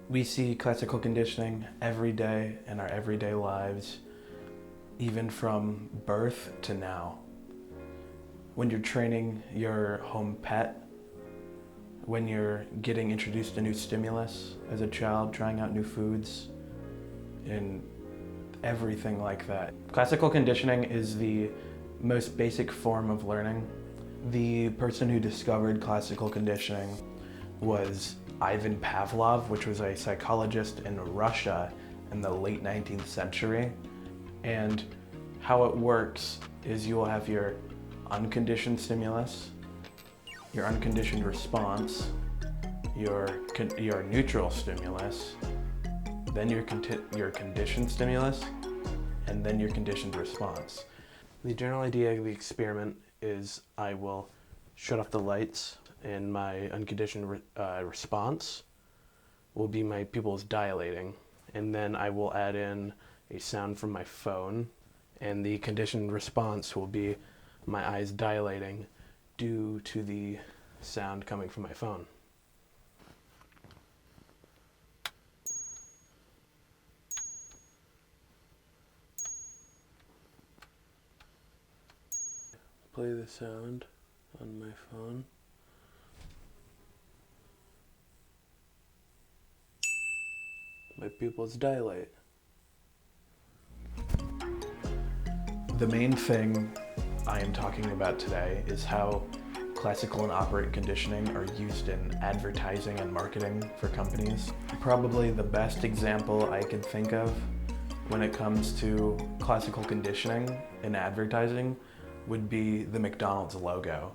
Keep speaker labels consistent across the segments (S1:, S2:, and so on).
S1: We see classical conditioning every day in our everyday lives, even from birth to now. When you're training your home pet, when you're getting introduced to new stimulus as a child, trying out new foods, and everything like that. Classical conditioning is the most basic form of learning. The person who discovered classical conditioning was Ivan Pavlov, which was a psychologist in Russia in the late 19th century. And how it works is you will have your unconditioned stimulus, your unconditioned response, your neutral stimulus, then your conditioned stimulus, and then your conditioned response. The general idea of the experiment is I will shut off the lights and my unconditioned response will be my pupils dilating, and then I will add in a sound from my phone, and the conditioned response will be my eyes dilating due to the sound coming from my phone. Play the sound on my phone. My pupils dilate. The main thing I am talking about today is how classical and operant conditioning are used in advertising and marketing for companies. Probably the best example I can think of when it comes to classical conditioning in advertising would be the McDonald's logo.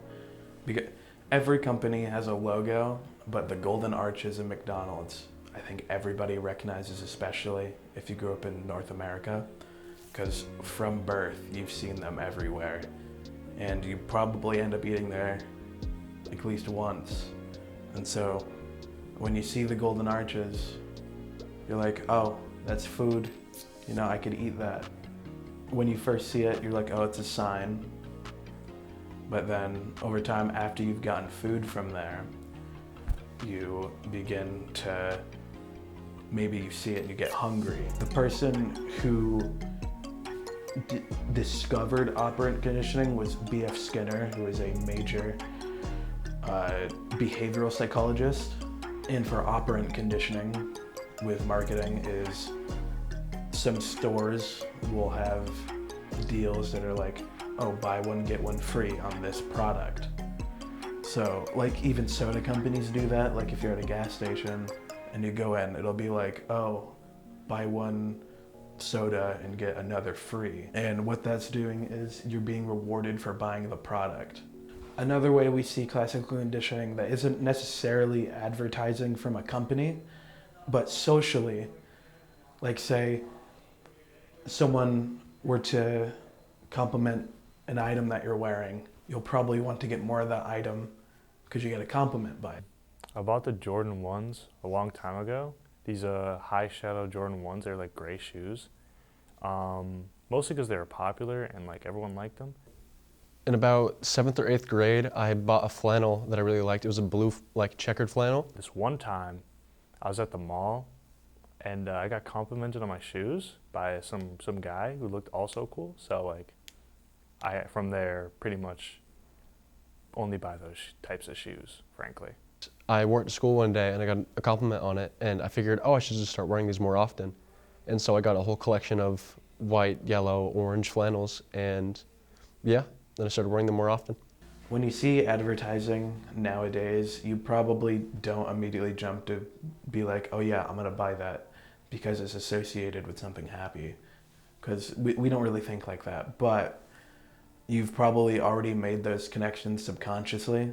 S1: Because every company has a logo, but the golden arches in McDonald's, I think everybody recognizes, especially if you grew up in North America, because from birth you've seen them everywhere, and you probably end up eating there at least once. And so when you see the golden arches, you're like, oh, that's food, you know, I could eat that. When you first see it, you're like, oh, it's a sign. But then over time, after you've gotten food from there, you begin to, maybe you see it and you get hungry. The person who discovered operant conditioning was B.F. Skinner, who is a major behavioral psychologist. And for operant conditioning with marketing is some stores will have deals that are like, oh, buy one, get one free on this product. So like even soda companies do that. Like if you're at a gas station and you go in, it'll be like, oh, buy one soda and get another free. And what that's doing is you're being rewarded for buying the product. Another way we see classical conditioning that isn't necessarily advertising from a company, but socially, like say someone were to compliment an item that you're wearing, you'll probably want to get more of that item because you get a compliment by it.
S2: I bought the Jordan 1s a long time ago. These high shadow Jordan 1s, they're like gray shoes. Mostly because they were popular and like everyone liked them.
S3: In about 7th or 8th grade, I bought a flannel that I really liked. It was a blue, like checkered flannel.
S2: This one time, I was at the mall and I got complimented on my shoes by some guy who looked also cool. So like, I from there pretty much only buy those types of shoes, frankly.
S3: I wore it to school one day and I got a compliment on it, and I figured, oh, I should just start wearing these more often. And so I got a whole collection of white, yellow, orange flannels, and yeah, then I started wearing them more often.
S1: When you see advertising nowadays, you probably don't immediately jump to be like, oh yeah, I'm gonna buy that because it's associated with something happy. Because we don't really think like that, but you've probably already made those connections subconsciously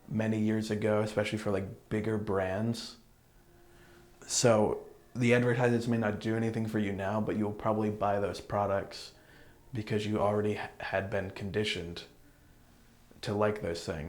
S1: many years ago, especially for like bigger brands. So the advertisers may not do anything for you now, but you'll probably buy those products because you already had been conditioned to like those things.